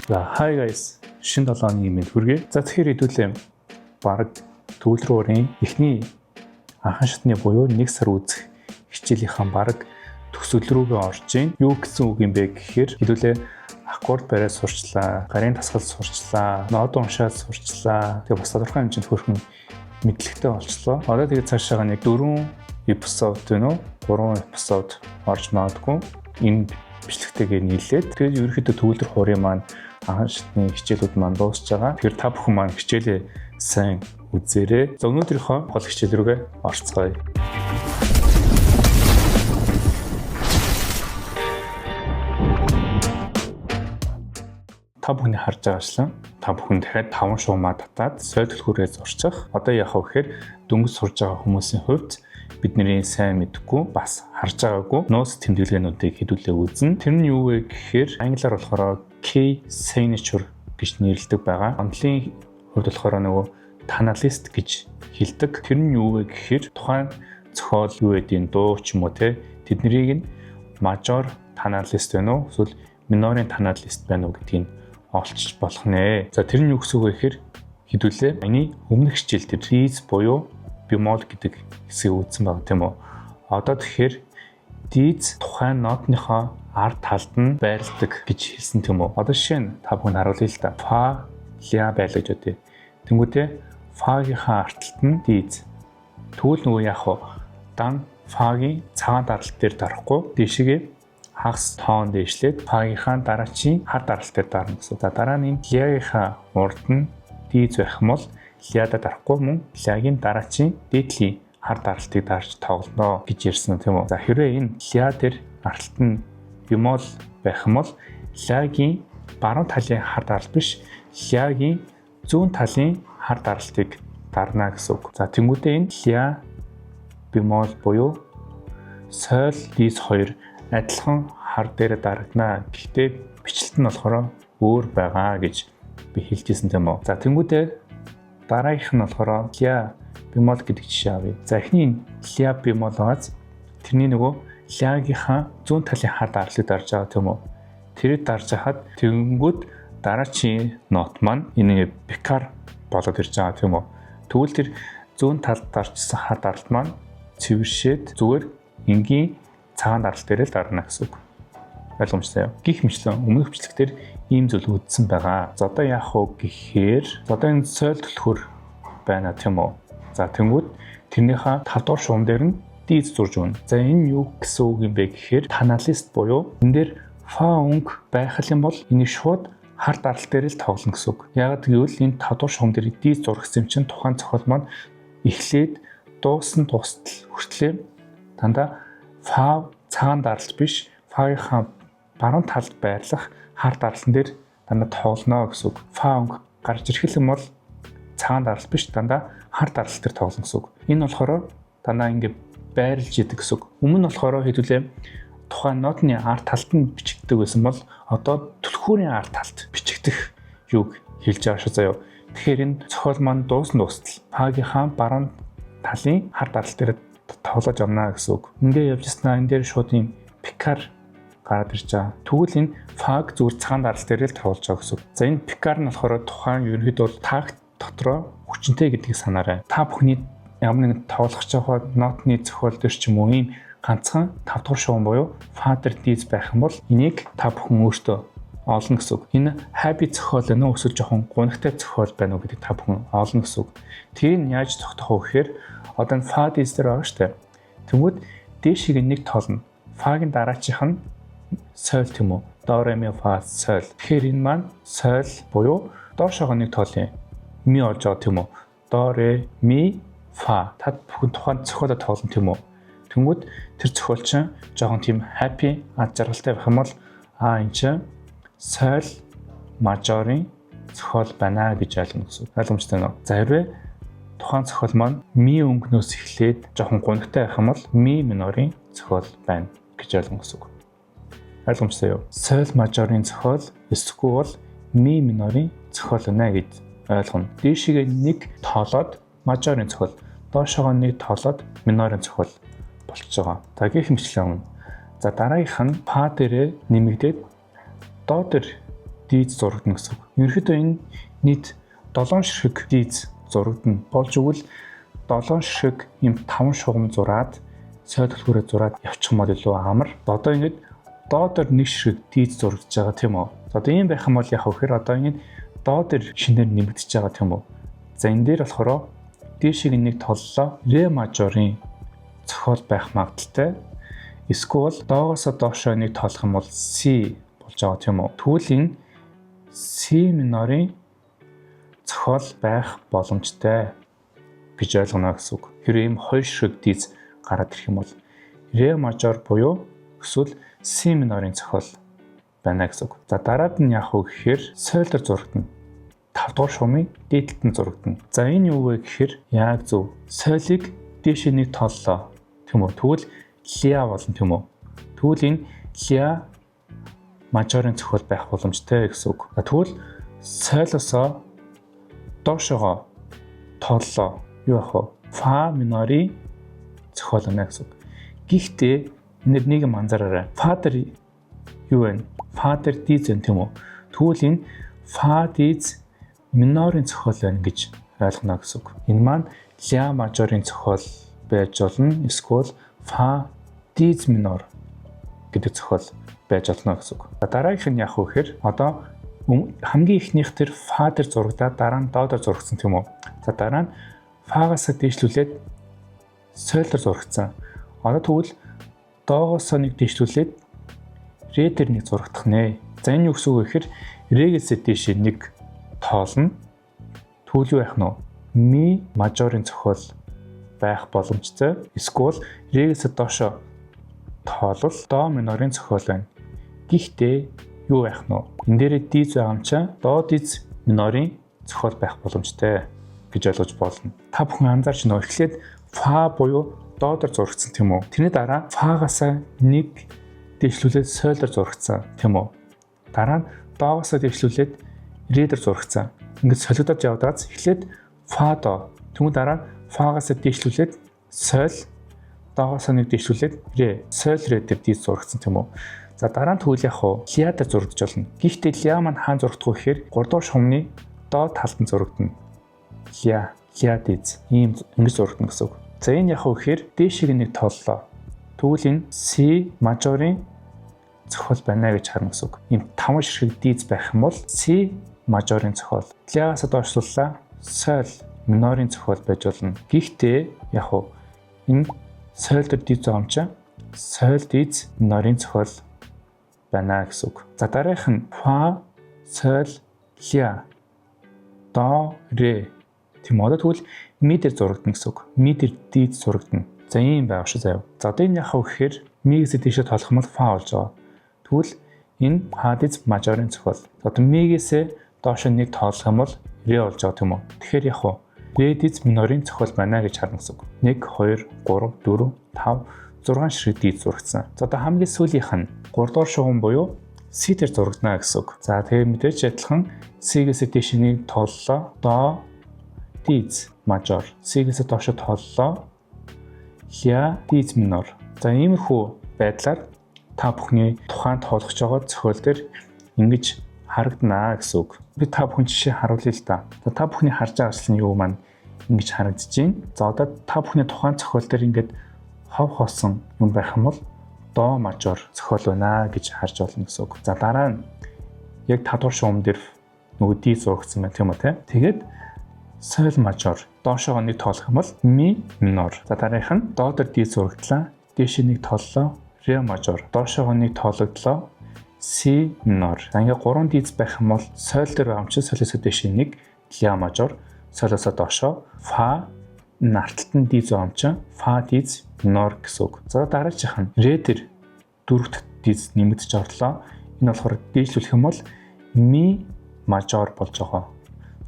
За hi guys. Шинэ 7 оны мэнд хүргэе. За тэгэхээр хэдүүлээ баг төвлөр уурын эхний анхан шатны буюу 1 сар үзэх хичээлийнхэн баг төсөл рүүгээ орж ийн. Юу гэсэн үг юм бэ гэхээр хэдүүлээ аккорд бариад сурчлаа, гарын тасгал сурчлаа, нот уншаад сурчлаа. Тэгээ бас тодорхой хэмжээнд хөрхөн мэдлэгтэй болчлоо. Одоо тэгээ цаашаа нэг 4 эпизод гэнэ үү? 3 эпизод орж магадгүй. Энэ бичлэгтэйгээ нийлээд тэгээд ерөнхийдөө төвлөр хуурын маань анхан шатны хичээлүүд маань дуусж байгаа. Тэгэхээр та бүхэн маань хичээлээ сайн үзээрэй. За өнөөдрийнхөө гол хичээл рүүгээ орцгоё. Та бүхний харж байгаачлан та бүхэн дахиад 5 шуумаа татаад соёл төлхөөрөө зурчих. Одоо яах вэ гэхээр дөнгөж сурж байгаа хүмүүсийн хувьд бидний сайн мэдгүй бас харж байгаагүй нууц тэмдэглээнүүдийг хэдүүлээ үзнэ. Тэр нь юу вэ гэхээр англиар болохоор key signature гэж нэрлэдэг байгаа. Онлын хувьд болохоор нөгөө таналист гэж хэлдэг. Тэр нь юу вэ гэхээр тухайн зохиол юу гэдгийг дуу ч юм уу тэднийг нь major таналист байна уу эсвэл минорын таналист байна уу гэдгийг олчиж болох нэ. За тэр нь юу гэсэн үг вэ гэхээр хэдүүлээ миний өмнөх хичээл дээр diz буюу bemol гэдэг хэсгийг үзсэн байгаа тийм үү. Одоо тэгэхээр diz тухайн нотныхоо ард талд нь байрладаг гэж хэлсэн тийм үү. Одоо жишээ нь та бүхэнд харуулъя л да. Fa ля байлаа гэж үү. Тэнгүүтээ фагийнхаа ард талд нь diz. Тэгвэл нөгөө яах вэ? Дан фагийн цагаан даралт дээр дарахгүй дээшгээ хагас тоон дээшлээд фагийнхаа дараачийн хар даралт дээр дарна гэсэн. За дараа нь лягийн урд нь diz байх юм бол ляда дарахгүй мөн лягийн дараачийн дээдлийн хар даралтыг дарж тоглоно гэж ярьсан тийм үү. За хэрвээ энэ ля дээр аралт нь bemol байх юм бол лягийн баруун талын хар даралт биш лягийн зүүн талын хар даралтыг дарна гэсэн үг. За тэнгуүдээ энэ ля bemol буюу соёл diz хоёр адилхан хар дээр дарагдана. Гэхдээ бичлэлт нь болохоор өөр байгаа гэж би хэлжсэн тийм үү. За тэнгуүдээ дараагийнх нь болохоор ля bemol гэдэг жишээ авъя. За эхний ля bemol байгаас тэрний нөгөө лагийнхаа зүүн талын хар даралтыг дарж байгаа тийм үү. Тэрийг дарж хахад тэгэнгүүт дараачийн нот маань энэ пикар болоод ирж байгаа тийм үү. Тэгвэл тэр зүүн талд даржсан хар даралт маань цэвэршээд зүгээр энгийн цагаан даралт дээр л дарна гэсэн үг. Ойлгомжтой юу? Гэх мэтлэн өмнөх бичлэгтэр ийм зүйл үзсэн байгаа. За одоо яах вэ гэхээр одоо энэ соёл төлхөр байна тийм үү. За тэнгууд тэрнийхээ 5 дугаар шугам дээр нь diz зурж байна. За энэ юу гэсэн үг юм бэ гэхээр таналист буюу энэ дээр фа өнгө байх юм бол энийг шууд хар даралт дээр л тоглоно гэсэн үг. Яг гэвэл энэ 5 дугаар шугам дээр diz зургсан юм чинь тухайн зохиол маань эхлээд дуусна тусдал хүртлээр дандаа фа цагаан даралт биш фагийнхаа баруун талд байрлах хар даралтан дээр дандаа тоглоно гэсэн үг. Фа өнгө гарч ирэх юм бол цагаан даралт биш дандаа хар даралт дээр тоглоно гэсэн үг. Энэ болохоор дандаа ингэ байрлж идэг гэсэн үг. Өмнө нь болохоор хэдүүлээ тухайн нотны ард талд нь бичигддэг байсан бол одоо түлхүүрийн ард талд бичигдэх юуг хэлж байгаа шүү заяа. Тэгэхээр энэ зохиол маань дуусна тусдал фагийнхаа баруун талын хар даралт дээр тоглож амнаа гэсэн үг. Ингээ явж яснаа энэ дээр шууд юм пикар гараад ирж байгаа. Тэгвэл энэ фаг зүгээр цагаан даралт дээр л тоглож байгаа гэсэн үг. За энэ пикар нь болохоор тухайн ерөнхийдөө такт дотроо хүчнтэй гэдгийг санаарай. Та бүхний ямар нэгэн тоглох гэж байгаа нотны зохиол дээр ч юм уу ийм ганцхан 5 дугаар шугам буюу fa дээр diz байх юм бол энийг та бүхэн өөртөө олно гэсэн үг. Энэ happy зохиол нөө өсөж жоохон гунигтай зохиол байна уу гэдгийг та бүхэн олно гэсэн үг. Тэрийг яаж тогтоох вэ гэхээр одоо энэ fa diz дээр байгаа шүү дээ. Тэгмүүд дээшийг нэг тоолно. Фагийн дараачих нь соёл тийм үү? Do re mi fa соёл. Тэгэхээр энэ маань соёл буюу доошоогоо нэг тоолын ми олж байгаа тийм үү? Do re mi fa. Та бүхэн тухайн зохиолоо тоолно тийм үү? Тэнгүүд тэр зохиол чинь жоохон тийм happy ад жаргалтай байх юм бол энэ чинь соёл мажорын зохиол байна гэж ойлгоно гэсэн. Ойлгомжтой нөө. За хэрвээ тухайн зохиол маань ми өнгнөөс эхлээд жоохон гунигтай байх юм бол ми минорын зохиол байна гэж ойлгоно гэсэн. Ойлгомжтой юу? Соёл мажорын зохиол эсвэл бол ми минорын зохиол байна гэж ойлгоно. Дээшгээ нэг тоолоод мажорын зохиол, доошоогоо нэг тоолоод минорын зохиол болчихж байгаа. За гэх мэтлэн. За дараагийнх нь фа дээрээ нэмэгдээд до дээр дийз зурагдана гэсэн үг. Ерөнхийдөө энэ нийт 7 ширхэг дийз зурагдана. Болж өгвөл 7 ширхэг юм 5 шугам зураад соёл төлхөөрөө зураад явчих юм бол илүү амар. Одоо ингэж доодор 1 ширхэг дийз зурагдж байгаа тийм үү. Одоо ийм байх юм бол яг вэхээр одоо ингэ доодор шинээр нэмэгдэж байгаа тийм үү. За энэ дээр болохоор дээшийг нэг толлоо ре мажорын зохиол байх магадaltaй. Эсвэл доогоосоо доошоо нэг тоолох юм бол C болж байгаа тийм үү. Тэгвэл энэ C минорын зохиол байх боломжтой гэж ойлгоно гэсэн үг. Хэрэв ийм хоёр ширхэг дийз гараад ирэх юм бол ре мажор буюу эсвэл C минорын зохиол байна гэсэн үг. За дараад нь яах вэ гэхээр соёл төр зурагдана. 5 дугаар шугамын дээдлэлт нь зурагдана. За энэ юу вэ гэхээр яг зөв соёлыг дээшээ нэг тооллоо тийм үү. Тэгвэл ля болно тийм үү. Тэгвэл энэ ля мажорын зохиол байх боломжтой гэсэн үг. Тэгвэл соёлосоо доошоо тооллоо юу ах вэ? Фа минорын зохиол байна гэсэн үг. Гэхдээ энэ нэг юм анзаараарай. Фа дээр юу вэ? Фа дээр дийз байна тийм үү. Тэгвэл энэ фа дийз минорын зохиол байна гэж ойлгоно гэсэн үг. Энэ маань ля мажорын зохиол байж болно. Эсвэл фа дийз минор гэдэг зохиол байж болно гэсэн үг. Дараагийнх нь яах вэ гэхээр одоо хамгийн ихнийх тэр фа дээр зурагдаад дараа нь доодор зурагдсан тийм үү. За дараа нь фагаас дээшлүүлээд соёл дээр зурагдсан. Одоо тэгвэл доогоосоо нэг дээшлүүлээд ре дээр нэг зурагдах нэ. За энэ юу гэсэн үг вэ гэхээр регээс дээшээ нэг тоолно. Тэгвэл юу байх нь вэ? Ми мажорын зохиол байх боломжтой. Эсвэл регээс доошоо тоолвол до минорын зохиол байна. Гэхдээ юу байх нь вэ? Энэ дээрээ дийз байгаа юм чаа до дийз минорын зохиол байх боломжтой гэж ойлгож болно. Та бүхэн анзаарч нөө эхлээд фа буюу доодор зурагдсан тийм үү? Тэрний дараа фагасаа нэг дэвшлүүлээд соёлоор зурагдсан тийм үү? Дараа нь доогоосоо дэвшлүүлээд ре дээр зурагдсан. Ингээд солигдож явдагаас эхлээд фа до. Тэгмээ дараа фагасаа дэвшлүүлээд соёл доогоосоо нэг дэвшлүүлээд ре. Соёл ре дээр дийз зурагдсан тийм үү? За дараа нь тэгвэл яг хуу ля дээр зурагдж болно. Гэхдээ ля маань хаан зурагдах вэ гэхээр 3 дугаар шугамны доод талд нь зурагдана. Ля дийз ийм ингэж зурагдана гэсэн үг. За энэ яг хуу гэхээр дээшийг нэг тооллоо. Тэгвэл энэ C мажорын зохиол байна гэж харна гэсэн үг. Ийм 5 ширхэг дийз байх юм бол C мажорын зохиол. Ля-гаас доошлууллаа соль минорын зохиол байж болно. Гэхдээ яг хуу энэ соль дээр дийз байгаа юм чинь соль дийз минорын зохиол байна гэсэн үг. За дараах нь фа соль ля до ре. Тийм одоо тэгвэл ми дээр зурагдана гэсэн үг. Ми дээр дийз зурагдана. За ийм байх шүү заяа. За одоо энэ яах вэ гэхээр мигээс дээшээ тоолох юм бол фа болж байгаа. Тэгвэл энэ фа дийз мажорын зохиол. Одоо мигээс доошоо нэг тоолох юм бол ре болж байгаа тийм үү. Тэгэхээр яах вэ? Ре дийз минорын зохиол байна гэж харна гэсэн үг. 1 2 3 4 5 6 ширхэг дийз зурагдсан. За одоо хамгийн сүүлийнх нь 3 дугаар шугам буюу C дээр зурагдана гэсэн үг. За тэгээ мэдээж адилхан C-гээс дээш нэг тооллоо. До дийз мажор. C-гээс доошоо тооллоо. Ля дийз минор. За иймэрхүү байдлаар та бүхний тухайн тоолгож байгаа зохиол дээр ингэж харагдана гэсэн үг. Би та бүхэн жишээ харуулъя л да. За та бүхний харж байгаа ажил нь юу маань ингэж харагдаж байна. За одоо та бүхний тухайн зохиол дээр ингэж хов хоосон юм байх юм бол до мажор зохиол байна гэж харж болно гэсэн үг. За дараа нь яг 5 дугаар шугам дээр нөгөө ди зурагдсан байна тийм үү те. Тэгээд соль мажор доошоо нэг тоолох юм бол ми минор. За дараах нь до дээр ди зурагдлаа. Дээшээ нэг тооллоо ре мажор. Доошоо нэг тоологдлоо си минор. За ингээ 3 диз байх юм бол соль дээр байгаа юм чи солиосоо дээшээ нэг ля мажор. Солиосоо доошоо фа нарталтан диз байгаа юм чи фа диз минор гэсэн үг. За дараачих нь ре дээр дөрөвт диз нэмэгдэж орлоо. Энэ болохоор дээшлүүлэх юм бол ми мажор болж байгаа.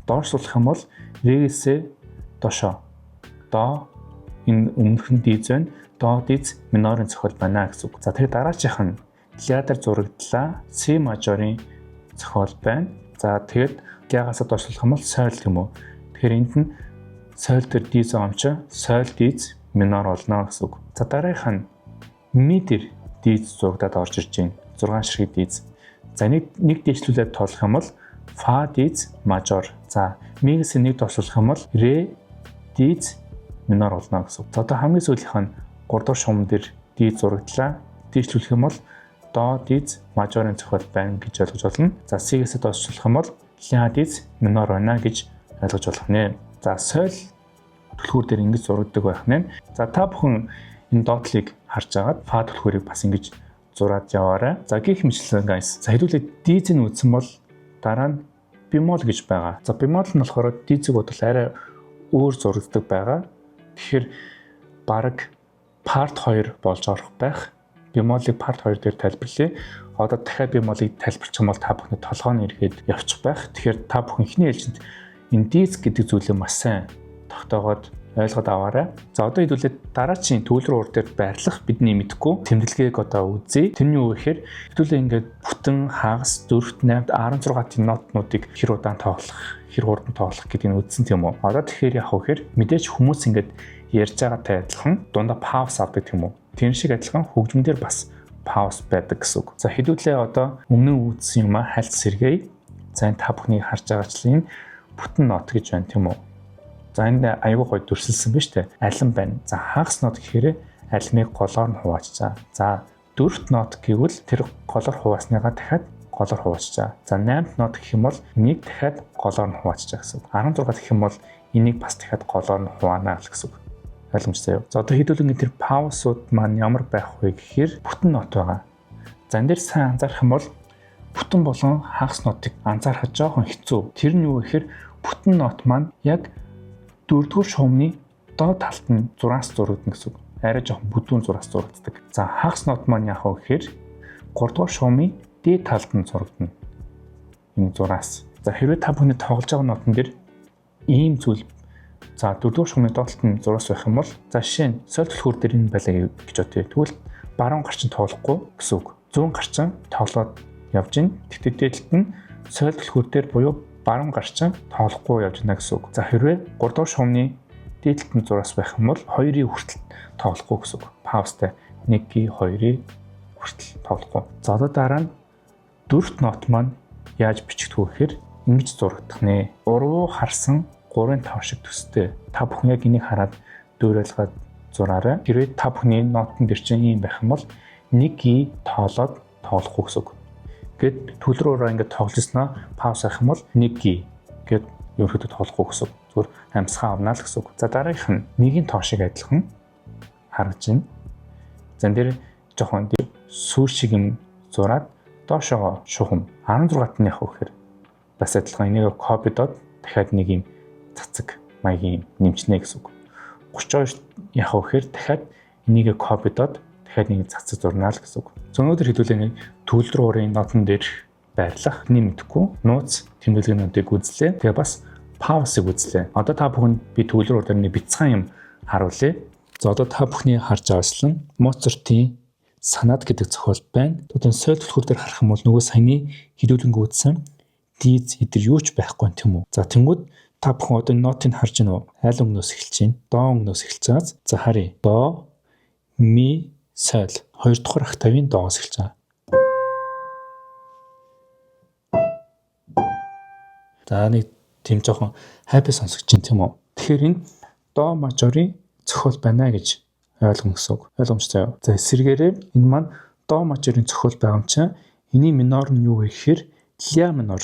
Доошлуулах юм бол регээс доошоо до энэ өмнөх нь диз байна. До диз минорын зохиол байна гэсэн үг. За тэгэхээр дараачих нь ля дээр зурагдлаа си мажорын зохиол байна. За тэгээд ля-гаас доошлуулах юм бол соль тийм үү. Тэгэхээр энд нь соль дээр диз байгаа юм чи соль диз минор болно гэсэн үг. За дараах нь ми дээр диз зурагдаад орж ирж байна. 6 ширхэг диз. За нэг дээшлүүлээд тоолох юм бол фа диез мажор. За ми-ээс нэг доошлуулах юм бол ре диез минор болно гэсэн. За одоо хамгийн сүүлийнх нь 3 дахь шугам дээр диез зурагдлаа. Дээшлүүлэх юм бол до диез мажорын зохиол байна гэж ойлгож болно. За си-ээс доошлуулах юм бол ля диез минор байна гэж ойлгож болох нэ. За соёл түлхүүр дээр ингэж зурагддаг байх нэ. За та бүхэн энэ доотлыг харж агаад фа түлхүүрийг бас ингэж зураад яваарай. За гих мэтлэн guys. За хэдүүлээ диезийг үзсэн бол дараа нь бемол гэж байгаа. За бемол нь болохоор диезийг бодвол арай өөр зурагддаг байгаа. Тэгэхээр баг part 2 болж орох байх. Бемолыг part 2 дээр тайлбарлая. Одоо дахиад бемолыг тайлбарчих юм бол та бүхний толгойн эргээд явчих байх. Тэгэхээр та бүхэн эхний ээлжинд энэ диез гэдэг зүйлээ маш сайн тогтоогоод ойлгоод аваарай. За одоо хэдүүлээ дараачийн төвлөрийн уур дээр байрлах бидний мэдхгүй тэмдэглэгийг одоо үзье. Тэрний юу гэхээр хэдүүлээ ингээд бүтэн, хагас, дөрөвт, 8-д 16-ийн нотнуудыг хэр удаан тоглох, хэр хурдан тоглох гэдгийг үзсэн тийм үү. Одоо тэгэхээр яах вэ гэхээр мэдээж хүмүүс ингээд ярьж байгаатай адилхан дундаа пауз авдаг тийм үү. Тэр шиг адилхан хөгжмөн дээр бас пауз байдаг гэсэн үг. За хэдүүлээ одоо өмнө нь үзсэн юм хальт сэргээе. За энэ та бүхний харж байгаачлын бүтэн нот гэж байна тийм үү. За энд аюул гой дүрсэлсэн биз дээ. Алин байна. За хагас нот гэхээр алимыг голоор нь хуваачаа. За дөрөвт нот гэвэл тэр голоор хуваасныгаа дахиад голоор хуваачаа. За 8-т нот гэх юм бол энийг дахиад голоор нь хуваачаа гэсэн үг. 16 гэх юм бол энийг бас дахиад голоор нь хуваана гэсэн үг. Ойлгомжтой юу? За одоо хэдүүлэн тэр паузууд маань ямар байх вэ гэхээр бүтэн нот байгаа. За энэ дээр сайн анзаарах юм бол бүтэн болон хагас нотыг анзаарах жоохон хэцүү. Тэр нь юу гэхээр бүтэн нот маань яг 4-р шугамны доод талд нь 6-аас зурагдана гэсэн үг. Арай жоохон бүдүүн 6-аас зурагддаг. За хагас нот маань яах вэ гэхээр 3-р шугамны дээд талд нь зурагдана. Энэ 6-аас. За хэрвээ та бүхний тоглож байгаа нотон дээр ийм зүйл за 4-р шугамны доод талд нь 6-аас байх юм бол за жишээ нь соль түлхүүр дээр энэ байлаа гэж бодъё. Тэгвэл баруун гарчин тоглохгүй гэсэн үг. Зүүн гарчин тоглоод явж гин. Тэгтээ дээдлэлт нь соль түлхүүр дээр буюу баруун гарчин тоглохгүй явж байна гэсэн үг. За хэрвээ 3 дахь шугамны дээдлэлт нь 6-аас байх юм бол 2-ын хүртэл тоглохгүй гэсэн үг. Паузтай 1-ийн 2-ын хүртэл тоглохгүй. За одоо дараа нь дөрөвт нот маань яаж бичигдэх вэ гэхээр ингэж зурагдах нэ. Уруу харсан 3-5 шиг төстэй. Та бүхэн яг энийг хараад дөөрөлгөөд зураарай. Хэрвээ та бүхний нотон дээр чинь ийм байх юм бол 1-ийн тоолоод тоглохгүй гэсэн үг. Гэт төлрөөрөө ингээд тоглосноо пауз авах юм бол 1-ийн гэд ерөөхдөө тоглохгүй гэсэн үг. Зүгээр амьсгаа авнаа л гэсэн үг. За дараагийнх нь 1-ийн тоо шиг адилхан харагдаж байна. За энэ дээр жоохон сүүр шиг юм зураад доошоо шухам 16-т нь явах гэхээр бас адилхан энийг копидод дахиад нэг юм цацаг маягийн нэмчнэ гэсэн үг. 32-т явах гэхээр дахиад энийг копидод дахиад нэг цацаг зурнаа л гэсэн үг. Өнөөдөр хэдүүлээ төвлөрийн уурын нотон дээр байрлах нэмэхгүй нууц тэмдэглэгнүүдийг үзлээ. Тэгээ бас паузыг үзлээ. Одоо та бүхэнд би төвлөрийн уур дээр нэг бяцхан юм харуулъя. За одоо та бүхний харж байгаачлан Моцартын санаад гэдэг зохиол байна. Одоо соль түлхүүр дээр харах юм бол нөгөө саяны хэдүүлэнгүй үзсэн диез эдэр юу ч байхгүй юм уу. За тэнгууд та бүхэн одоо нотыг харж байна уу? Айл өнгнөөс эхэлж байна. До өнгнөөс эхэлж байгаас. За харъя. До ми соль 2 дахь октавын доос эхэлж байгаа. За нэг тийм жоохон хайпи сонсогч чинь тийм үү. Тэгэхээр энэ до мажорын зохиол байна гэж ойлгоно гэсэн үг. Ойлгомжтой юу? За эсвэргээрээ энэ маань до мажорын зохиол байгаа юм чинь эний минор нь юу вэ гэхээр ля минор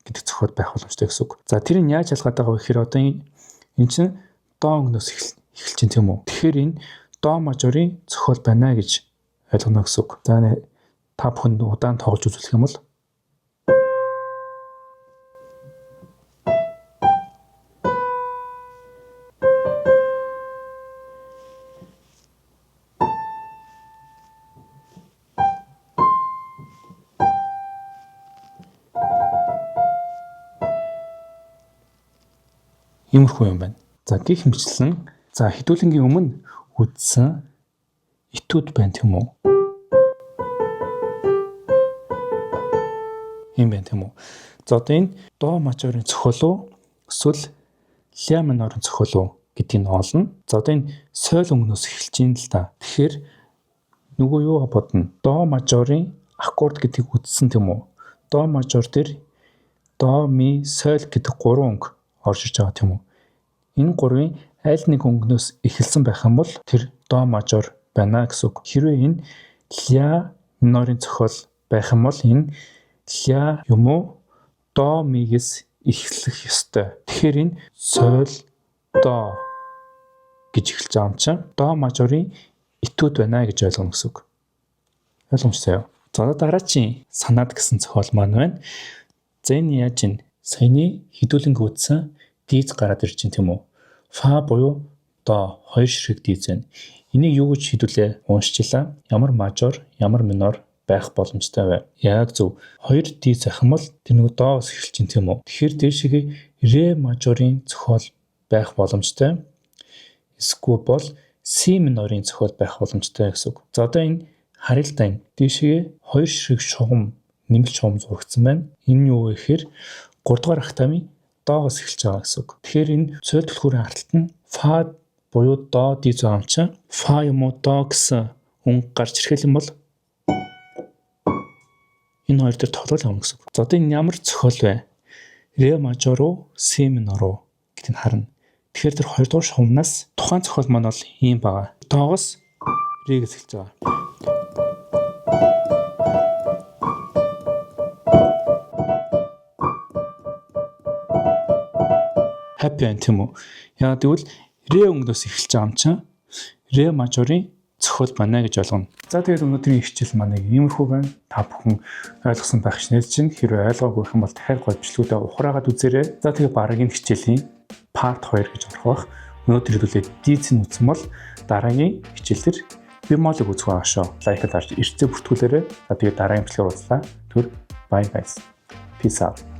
гэдэг зохиол байх боломжтой гэсэн үг. За тэрийг яаж ялгаад байгаа вэ гэхээр одоо энэ чинь до өнгнөөс эхэлж чинь тийм үү. Тэгэхээр энэ до мажорын зохиол байна гэж ойлгоно гэсэн үг. За та бүхэн удаан тоглож үзүүлэх юм бол иймэрхүү юм байна. За гих мэтлэн за хэдүүлэнгийн өмнө үзсэн этюд байна тийм үү? Ийм байна тийм үү? За одоо энэ до мажорын зохиол уу эсвэл ля минорын зохиол уу гэдгийг олно. За одоо энэ соль өнгнөөс эхэлж ийн л да. Тэгэхээр нөгөө юу бодно? До мажорын аккорд гэдгийг үзсэн тийм үү? до мажор дээр до, ми, соль гэдэг 3 өнгө орж ирж байгаа тийм үү? Энэ 3-ын аль нэг өнгнөөс эхэлсэн байх юм бол тэр до мажор байна гэсэн үг. Хэрвээ энэ ля минорын зохиол байх юм бол энэ ля юм уу до мигээс эхлэх ёстой. Тэгэхээр энэ соль до гэж эхэлж байгаа юм чинь до мажорын этюд байна гэж ойлгоно гэсэн үг. Ойлгомжтой юу? За дараачийн санаад гэсэн зохиол маань байна. За энэ яаж ин саяны хэдүүлэн гүйцсэн диз гараад ирж байна тийм үү? Фа буюу до хоёр ширхэг диз байна. Энийг юу гэж хэдүүлээ уншчихлаа. Ямар мажор, ямар минор байх боломжтой вэ? Яг зөв. Хоёр диз ах юм бол тэр нэг доос эхэлж байна тийм үү? Тэгэхээр дээшгээ ре мажорын зохиол байх боломжтой. Эсвэл бол си минорын зохиол байх боломжтой гэсэн үг. За одоо энэ харилцаа дээшгээ хоёр ширхэг шугам нэмэлт шугам зурагдсан байна. Энэ юу вэ гэхээр 3 дугаар октавын доогоос эхэлж байгаа гэсэн үг. Тэгэхээр энэ цол түлхүүрийн арталт нь фа буюу до диз байгаа юм чинь фа юм уу до гэсэн өнгө гарч ирэх юм бол энэ хоёр дээр тоглол авна гэсэн үг. За одоо энэ ямар зохиол вэ? Ре мажор уу, си минор уу гэдгийг харна. Тэгэхээр тэр 2 дугаар шугамнаас тухайн зохиол маань бол ийм байгаа. Доогоос регээс эхэлж байгаа. Happy байна тийм үү? Яа гэвэл ре өнгнөөс эхэлж байгаа юм чинь ре мажорын зохиол байна гэж ойлгоно. За тэгээд өнөөдрийн хичээл маань иймэрхүү байна. Та бүхэн ойлгосон байх гэж найдаж байна. Хэрвээ ойлгоогүй юм бол дахиад гол бичлэгүүдээ ухраагаад үзээрэй. За тэгээд дараагийн хичээлийн part 2 гэж орох бах. Өнөөдөр хэдүүлээ дизийн үзсэн бол дараагийн хичээлдэр бемолыг үзэх байгаа шоо. Лайкад дарж эртцээ бүртгүүлээрэй. За тэгээд дараагийн бичлэгээр уулзлаа. Түр bye guys. Peace out.